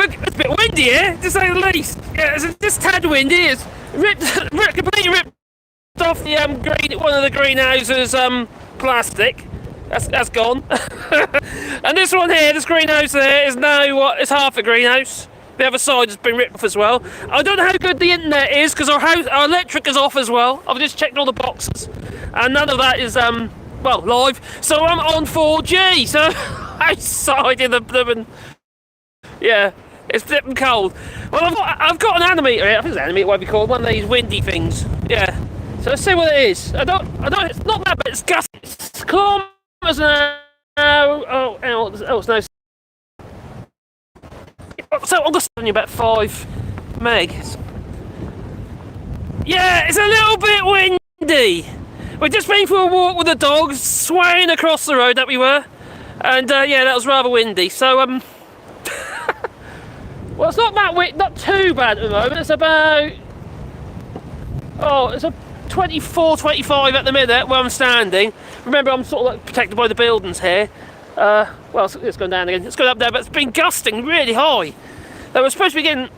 it's a bit windy here, to say the least. Yeah, it's just a tad windy. It's completely ripped off the one of the greenhouses plastic. That's gone. And this one here, this greenhouse there, is now it's half a greenhouse. The other side has been ripped off as well. I don't know how good the internet is because our electric is off as well. I've just checked all the boxes, and none of that is live. So I'm on 4G. So outside in the blooming, yeah, it's flipping cold. Well, I've got an animator here. I think it's an animator, what we call one of these windy things. Yeah. So let's see what it is. I don't. It's not that, but it's gusty. It's kilometers now. Oh, it's no. So I'm just telling you about 5 megs. Yeah, it's a little bit windy. We've just been for a walk with the dogs, swaying across the road that we were, and yeah, that was rather windy. So well, it's not that not too bad at the moment. It's about it's a 24, 25 at the minute where I'm standing. Remember, I'm sort of like protected by the buildings here. Well, it's gone down again. It's gone up there, but it's been gusting really high. They were supposed to be getting.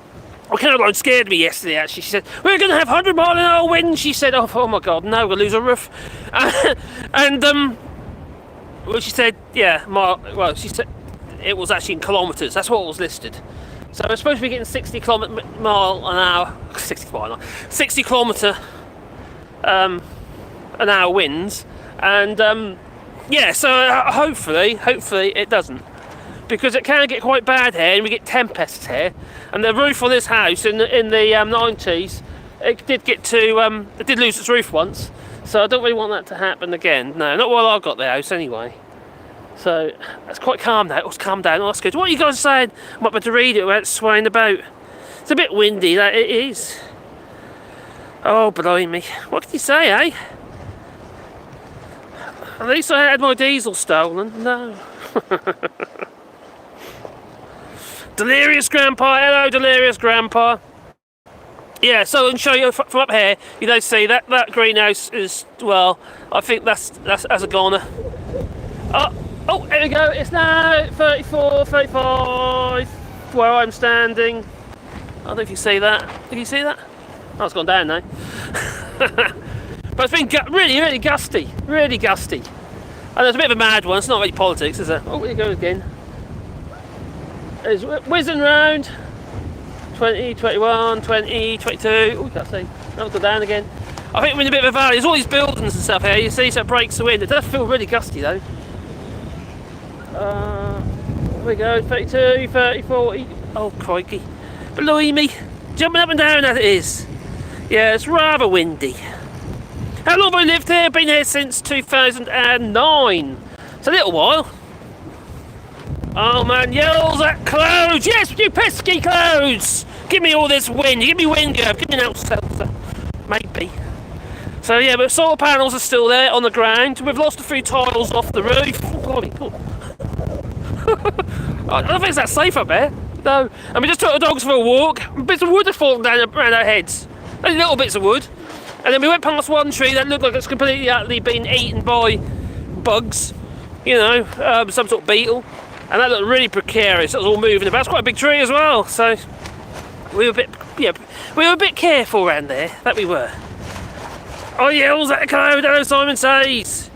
Well, Caroline scared me yesterday. Actually, she said we're going to have 100-mile-an-hour wind. She said, "Oh my God, no, we'll lose a roof." And well, she said, "Yeah, well, she said it was actually in kilometres. That's what was listed." So we're supposed to be getting 60 mile an hour, 60 kilometre an hour winds, and yeah, so hopefully it doesn't, because it can get quite bad here, and we get tempests here. And the roof on this house in the 90s, it did lose its roof once, so I don't really want that to happen again. No, not while I've got the house anyway. So it's quite calm now. It's calmed down. Oh, that's good. What are you guys saying? I'm about to read it without swaying about. It's a bit windy, that it is. Oh, blimey. What can you say, eh? At least I had my diesel stolen. No. Delirious Grandpa. Hello, Delirious Grandpa. Yeah, so I can show you from up here. You don't see that greenhouse is, well, I think that's a goner. Oh, here we go. It's now 34, 35 where I'm standing. I don't know if you see that. Can you see that? Oh, it's gone down now. But it's been really, really gusty. Really gusty. And there's a bit of a mad one. It's not really politics, is it? Oh, here it goes again. It's whizzing round. 20, 21, 20, 22. Oh, you can't see. That'll go down again. I think we're in a bit of a valley. There's all these buildings and stuff here. You see, so it breaks the wind. It does feel really gusty, though. Here we go. 32, 30, 40. Oh, crikey. Blimey. Jumping up and down that it is. Yeah, it's rather windy. How long have I lived here? Been here since 2009. It's a little while. Oh man, yells at clouds. Yes, you pesky clouds. Give me all this wind. Give me wind, girl. Give me an Allshorts. Maybe. So yeah, but solar panels are still there on the ground. We've lost a few tiles off the roof. Oh, golly, cool. I don't think it's that safe up there. No. And we just took the dogs for a walk. Bits of wood have fallen down around our heads. Only little bits of wood. And then we went past one tree that looked like it's completely utterly been eaten by bugs. You know, some sort of beetle. And that looked really precarious. It was all moving about. It's quite a big tree as well. So we were a bit careful around there. That we were. Oh, yells at a cloud. Hello, Simon says.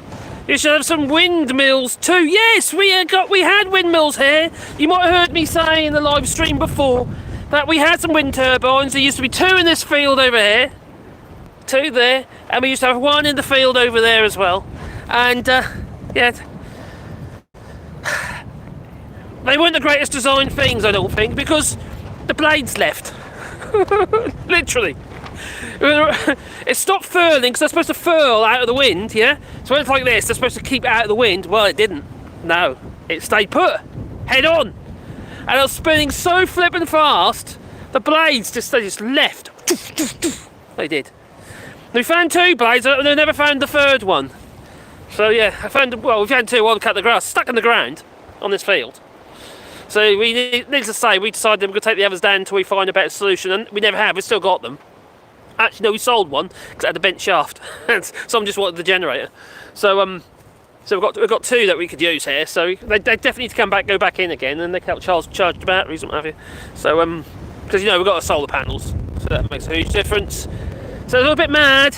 You should have some windmills too. Yes, we had windmills here. You might have heard me say in the live stream before that we had some wind turbines. There used to be 2 in this field over here, 2 there, and we used to have 1 in the field over there as well. And yeah, they weren't the greatest design things, I don't think, because the blades left. Literally. It stopped furling because they're supposed to furl out of the wind, yeah? So when it's like this, they're supposed to keep it out of the wind. Well, it didn't. No. It stayed put. Head on. And it was spinning so flipping fast, the blades they just left. They did. We found 2 blades, and we never found the 3rd one. So yeah, we found 2. One cut the grass, stuck in the ground on this field. So needless to say, we decided we're going to take the others down until we find a better solution, and we never have. We've still got them. Actually, no, we sold one because it had a bent shaft. Someone just wanted the generator. So So we've got 2 that we could use here. So they definitely need to go back in again, and they can help charge the batteries and what have you. So because we've got our solar panels, so that makes a huge difference. So it's a bit mad.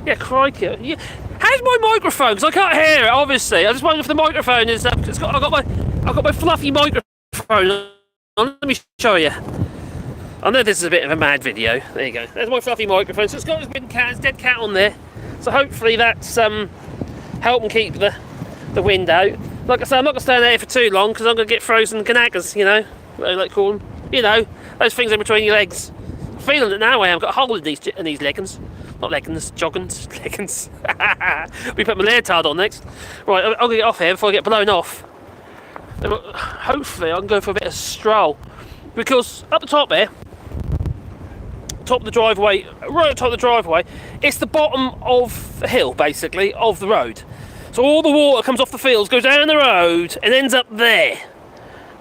Yeah, crikey. Yeah. How's my microphone? Because I can't hear it. Obviously, I just wonder if the microphone is. I've got my fluffy microphone on. Let me show you. I know this is a bit of a mad video. There you go. There's my fluffy microphone. So it's got this dead cat on there. So hopefully that's helping keep the wind out. Like I say, I'm not going to stay in there for too long because I'm going to get frozen ganagas, what I like to call them. Those things in between your legs. I'm feeling it now. I've got a hole in these leggings. Not leggings, joggins, leggings. We put my leotard on next. Right, I'll get off here before I get blown off. And hopefully I can go for a bit of stroll. Because up the top there, top of the driveway, right at the top of the driveway, it's the bottom of the hill, basically, of the road. So all the water comes off the fields, goes down the road, and ends up there.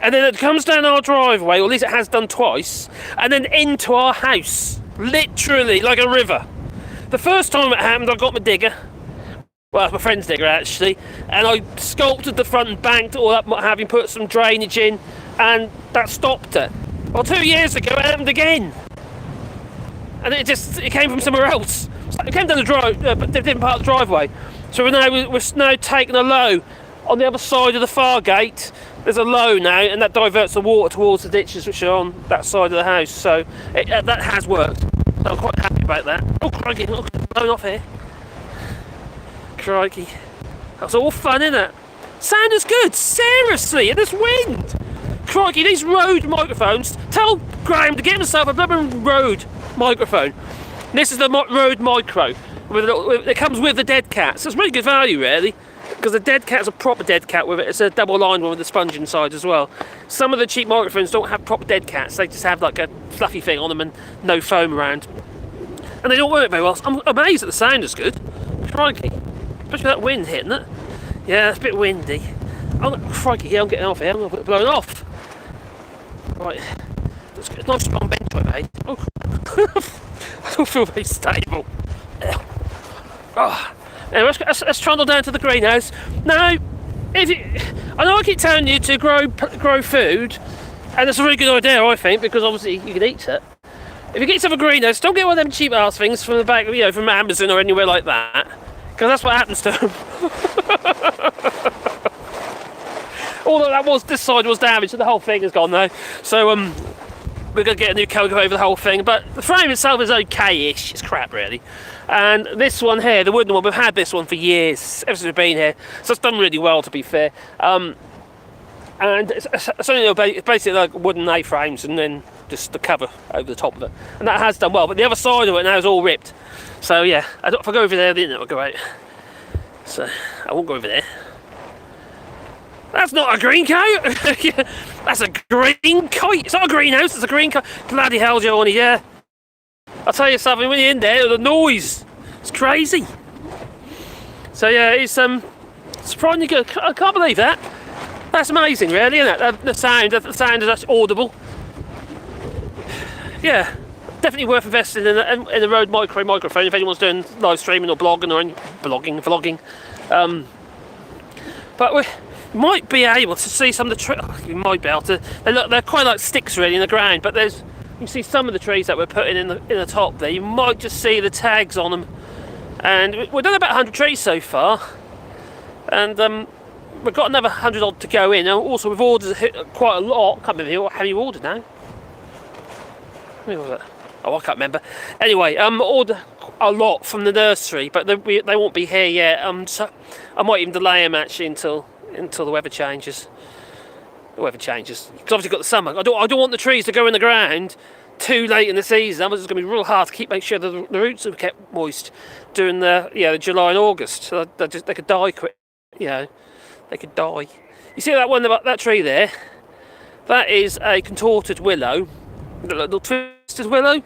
And then it comes down our driveway, or at least it has done twice, and then into our house. Literally, like a river. The first time it happened, I got my digger. Well, it's my friend's digger, actually. And I sculpted the front and banked it all up, having put some drainage in, and that stopped it. Well, 2 years ago, it happened again. And it came from somewhere else. It came down the different part of the driveway. So we're now taking a low on the other side of the far gate. There's a low now, and that diverts the water towards the ditches which are on that side of the house. So that has worked. So I'm quite happy about that. Oh, crikey, look, blown off here. Crikey. That's all fun, isn't it? Sound is good, seriously, and this wind. Crikey, these Rode microphones. Tell Graham to get himself a blooming Rode microphone. This is the Rode Micro. It comes with the dead cat, so it's really good value, really. Because the dead cat's a proper dead cat with it. It's a double-lined one with a sponge inside as well. Some of the cheap microphones don't have proper dead cats. They just have like a fluffy thing on them and no foam around. And they don't work very well. I'm amazed that the sound is good. Crikey. Especially with that wind hitting it. Yeah, it's a bit windy. Crikey, yeah, I'm getting off here. I'm going to get blown off. Right. It's a nice strong bench I made. Oh. I don't feel very stable. Oh. Anyway, let's trundle down to the greenhouse. Now, I know I keep telling you to grow food, and it's a really good idea, I think, because obviously you can eat it. If you get yourself a greenhouse, don't get one of them cheap ass things from the back, from Amazon or anywhere like that, because that's what happens to them. Although this side was damaged, so the whole thing is gone now. So we're going to get a new coat over the whole thing, but the frame itself is okay-ish. It's crap, really. And this one here, the wooden one, we've had this one for years, ever since we've been here, so it's done really well, to be fair. And it's only basically like wooden A-frames and then just the cover over the top of it. And that has done well, but the other side of it now is all ripped. So yeah, if I go over there, the internet will go out. So I won't go over there. That's not a green coat! That's a green kite! It's not a greenhouse, it's a green kite. Bloody hell, Johnny, yeah. I'll tell you something, when you're in there, the noise, it's crazy. So yeah, it's surprisingly good. I can't believe that. That's amazing, really, isn't it? The sound is actually audible. Yeah, definitely worth investing in a Rode microphone if anyone's doing live streaming or blogging or any vlogging. But we might be able to see some of the trees. You might be able to. They're quite like sticks, really, in the ground, but you see some of the trees that we're putting in the top there. You might just see the tags on them, and we've done about 100 trees so far, and we've got another 100 odd to go in. And also we've ordered quite a lot. I can't remember how many we ordered now. How many was it? Oh, I can't remember. Anyway, ordered a lot from the nursery, but they won't be here yet. So I might even delay them actually until the weather changes. The weather changes, because obviously got the summer. I don't want the trees to go in the ground too late in the season. Otherwise, it's going to be real hard to make sure that the roots are kept moist during the July and August. So they could die quick. They could die. You see that one, that tree there? That is a contorted willow, a little twisted willow,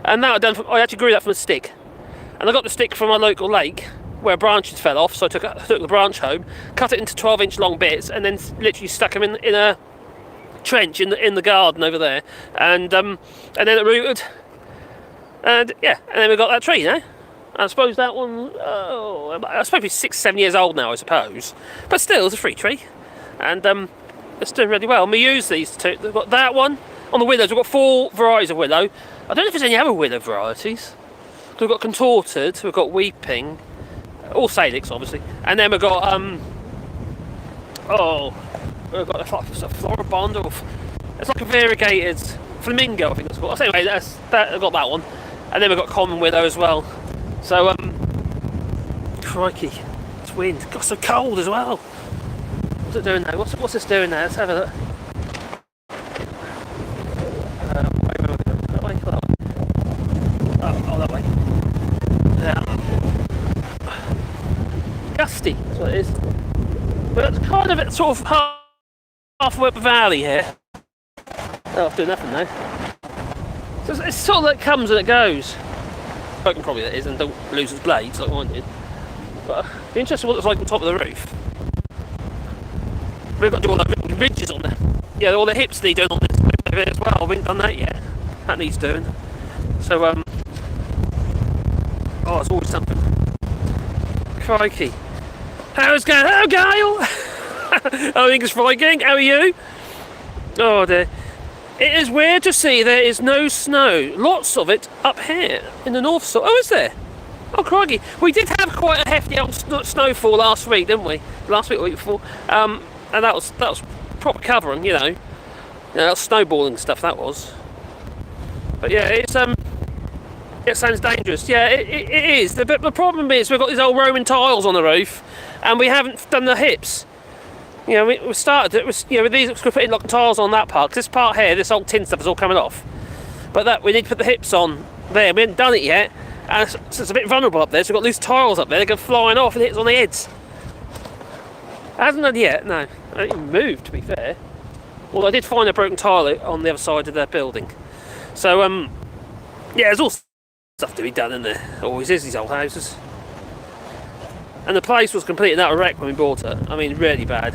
and that I actually grew that from a stick. And I got the stick from my local lake, where branches fell off, so I took the branch home, cut it into 12-inch long bits, and then literally stuck them in a trench in the garden over there, and then it rooted, and then we got that tree now. I suppose that one, oh, I suppose it's 6, 7 years old now, I suppose. But still, it's a fruit tree. And it's doing really well. And we use these two. We've got that one. On the willows, we've got 4 varieties of willow. I don't know if there's any other willow varieties. We've got contorted, we've got weeping, all salix obviously. And then we've got, we've got a floribund, or it's like a variegated flamingo, I think it's called. So anyway, I've got that one. And then we've got common willow as well. So, crikey, it's wind. It got so cold as well. What's it doing now? What's this doing now? Let's have a look. That way? Oh, that way. Yeah. Gusty, that's what it is. But it's kind of sort of halfway up the valley here. Oh, it's doing nothing now. So it's sort of like comes and it goes. Broken probably that is, and don't lose its blades like mine did. But it'd be interesting what it's like on top of the roof. We've got to do all the ridges on there. Yeah, all the hips need doing on this bit as well. We haven't done that yet. That needs doing. So oh, it's always something. Crikey. How's Gail? Hello, Gail. Oh, English Viking. How are you? Oh dear. It is weird to see there is no snow. Lots of it up here in the north side. Oh, is there? Oh, crikey. We did have quite a hefty old snowfall last week, didn't we? Last week or week before. And that was proper covering, you know. That was snowballing stuff, that was. But yeah, it sounds dangerous. Yeah, it is. But the problem is we've got these old Roman tiles on the roof and we haven't done the hips. You know, we started it. Was, you know, with these, we're putting like tiles on that part. 'Cause this part here, this old tin stuff is all coming off. But that we need to put the hips on there. We haven't done it yet, and it's a bit vulnerable up there. So we've got loose tiles up there. They go flying off and hit us on the heads. It hasn't done yet. No, I don't even moved. To be fair, although I did find a broken tile on the other side of their building. So yeah, there's all stuff to be done in there. Always is these old houses. And the place was completely out of wreck when we bought it. I mean, really bad.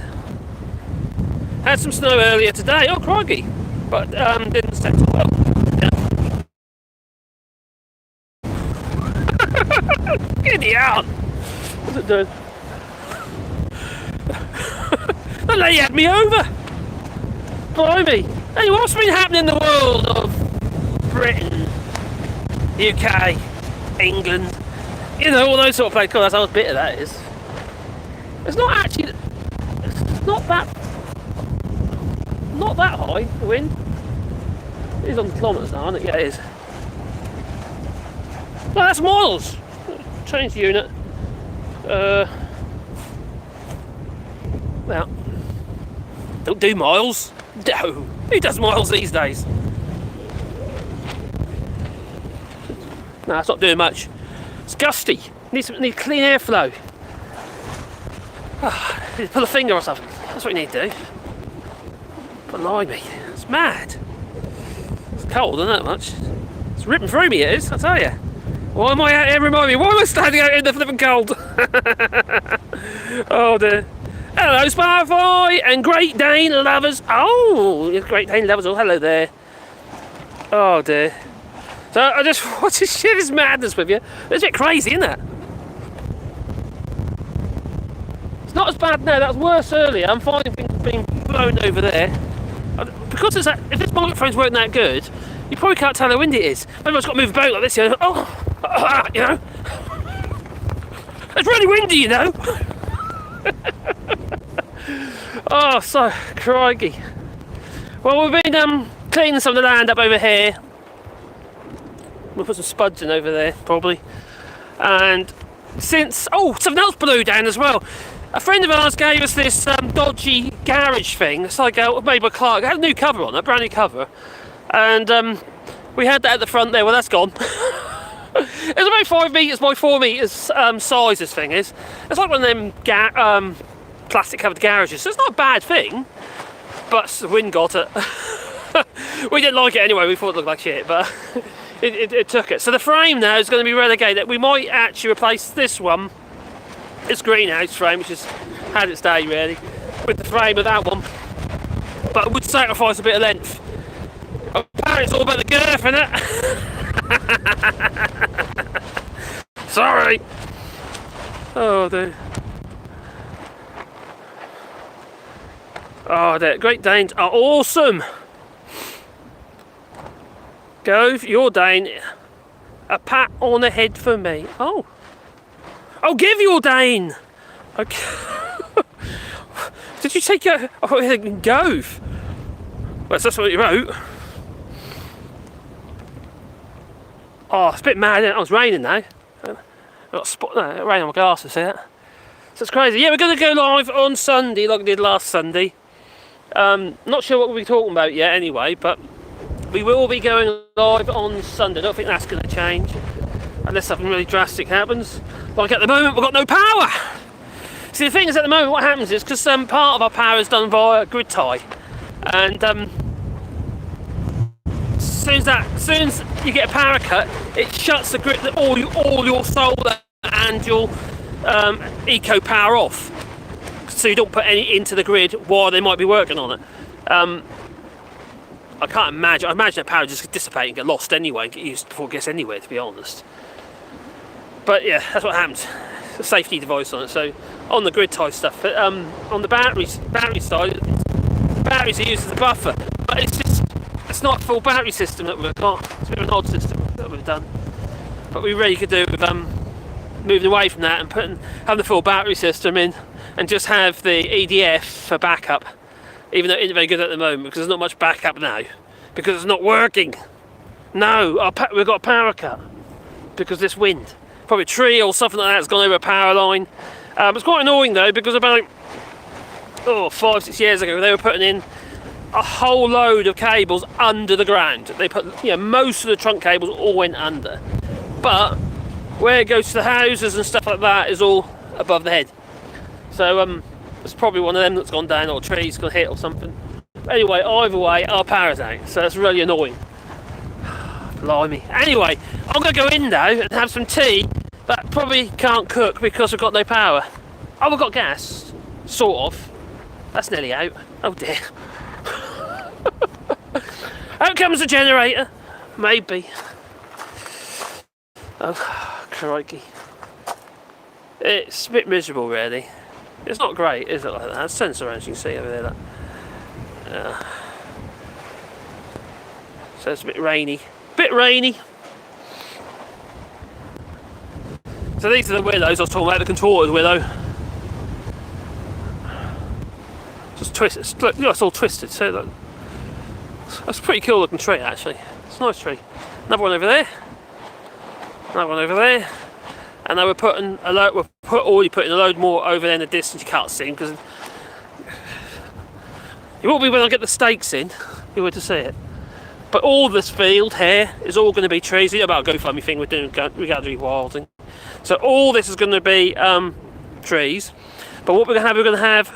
Had some snow earlier today. Oh, crikey! But didn't settle well. Yeah. Get it out! What's it doing? The lady had me over. Blimey! Hey, what's been happening in the world of Britain, UK, England? You know, all those sort of places. God, that's how bitter that is. It's not actually. It's not that high, the wind. It is on kilometres now, isn't it? Yeah, it is. No, that's miles. Change the unit. Well, don't do miles. No. Who does miles these days? No, it's not doing much. It's gusty. Need clean airflow. Oh, need to pull a finger or something. That's what you need to do. Blimey, it's mad. It's cold, isn't it, much? It's ripping through me, it is, I tell you. Why am I out here, remind me, why am I standing out in the flipping cold? Oh dear. Hello, Spotify and Great Dane lovers. Oh, Great Dane lovers. Oh, hello there. Oh dear. So I just want to share this madness with you. It's a bit crazy, isn't it? It's not as bad now. That was worse earlier. I'm finding things being blown over there. Because if this microphone's working that good, you probably can't tell how windy it is. Maybe I've just got to move about like this, you know. Oh, you know. It's really windy, you know. Oh, so crikey. Well, we've been cleaning some of the land up over here. We'll put some spuds in over there, probably. And since... Oh, something else blew down as well. A friend of ours gave us this dodgy garage thing. It's like made by Clark. It had a new cover on it, a brand new cover. And we had that at the front there. Well, that's gone. It's about 5 metres by 4 metres size, this thing is. It's like one of them plastic covered garages. So it's not a bad thing. But the wind got it. We didn't like it anyway. We thought it looked like shit, but... It took it. So the frame now is going to be relegated. We might actually replace this one, this greenhouse frame, which has had its day really, with the frame of that one. But it would sacrifice a bit of length. Apparently it's all about the girth, isn't it? Sorry. Oh dear. Oh, the Great Danes are awesome. Gove, your Dane. A pat on the head for me. Oh. Oh, give your Dane. Okay. Did you take your... I thought you had Gove. Well, that's what you wrote. Oh, it's a bit mad, isn't it? Oh, it's raining now. I've got a spot there, rain on my glasses here. So it's crazy. Yeah, we're going to go live on Sunday like we did last Sunday. Not sure what we'll be talking about yet anyway, but we will be going live on Sunday. I don't think that's going to change unless something really drastic happens. Like at the moment, we've got no power. See, the thing is, at the moment, what happens is because part of our power is done via grid tie, and as soon as you get a power cut, it shuts the grid, all your solar and your eco power off, so you don't put any into the grid while they might be working on it. I can't imagine. I imagine that power just dissipate and get lost anyway, and get used before it gets anywhere, to be honest. But yeah, that's what happens. It's a safety device on it. So on the grid tie stuff, but on the battery side, batteries are used as a buffer, but it's not a full battery system that we've got. It's a bit of an odd system that we've done, but we really could do with moving away from that and having the full battery system in, and just have the EDF for backup. Even though it isn't very good at the moment because there's not much backup now, because it's not working. No, we've got a power cut because of this wind. Probably a tree or something like that has gone over a power line. It's quite annoying though, because about 5-6 years ago they were putting in a whole load of cables under the ground. They put, most of the trunk cables all went under, but where it goes to the houses and stuff like that is all above the head. So it's probably one of them that's gone down, or a tree's gonna hit or something. But anyway, either way, our power's out, so that's really annoying. Blimey. Anyway, I'm gonna go in now and have some tea, but probably can't cook because we've got no power. Oh, we've got gas, sort of. That's nearly out. Oh dear. Out comes the generator. Maybe. Oh, crikey. It's a bit miserable, really. It's not great, is it, like that? That's sensor around, you can see over there. That. So it's a bit rainy. So these are the willows I was talking about, the contorted willow. Just twisted. Look, it's all twisted. So look, that's a pretty cool looking tree, actually. It's a nice tree. Another one over there. Another one over there. And now we're putting a load. Already putting a load more over there in the distance. You can't see them because you will be when I get the stakes in. You were to see it. But all this field here is all going to be trees. You know about a GoFundMe thing we're doing regarding rewilding. So all this is going to be trees. But what we're going to have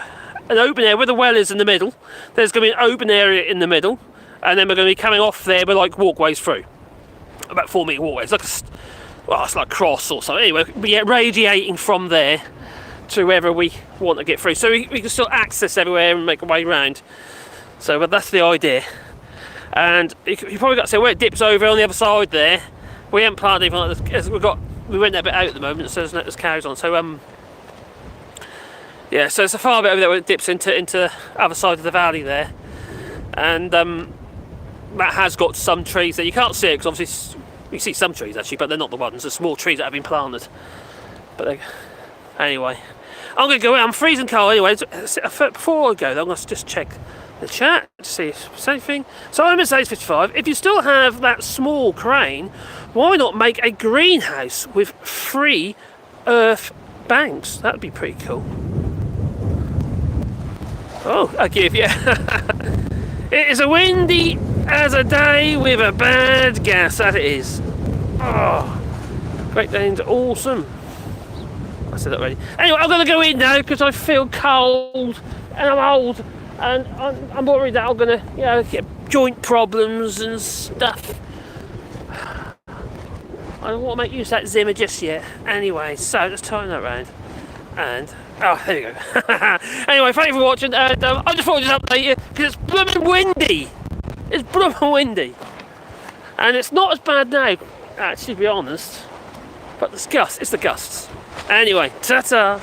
an open area where the well is in the middle. There's going to be an open area in the middle, and then we're going to be coming off there with like walkways through, about 4 metre walkways, it's like a cross or something. Anyway, we're radiating from there to wherever we want to get through, so we can still access everywhere and make a way round. So, but that's the idea. And you probably got to say where it dips over on the other side there. We haven't planted even like this. We went a bit out at the moment, so there's cows on. So yeah, so it's a far bit over there where it dips into the other side of the valley there, and that has got some trees there. You can't see it because obviously you see some trees actually, but they're not the ones. The small trees that have been planted. But anyway, I'm gonna go out. I'm freezing cold anyway. Before I go, I'm gonna just check the chat to see if there's anything. So I'm at stage 55. If you still have that small crane, why not make a greenhouse with 3 earth banks? That'd be pretty cool. Oh, I give you. It is a windy as a day with a bad gas, that it is. Oh, Great Danes are awesome. I said that already. Anyway, I'm going to go in now because I feel cold and I'm old. And I'm worried that I'm going to, get joint problems and stuff. I don't want to make use of that Zimmer just yet. Anyway, so let's turn that round. And, oh, there we go. Anyway, thank you for watching. And I just thought I'd just update you because it's blooming windy. It's blooming windy. And it's not as bad now, actually, to be honest. But it's gusts. It's the gusts. Anyway, ta-ta.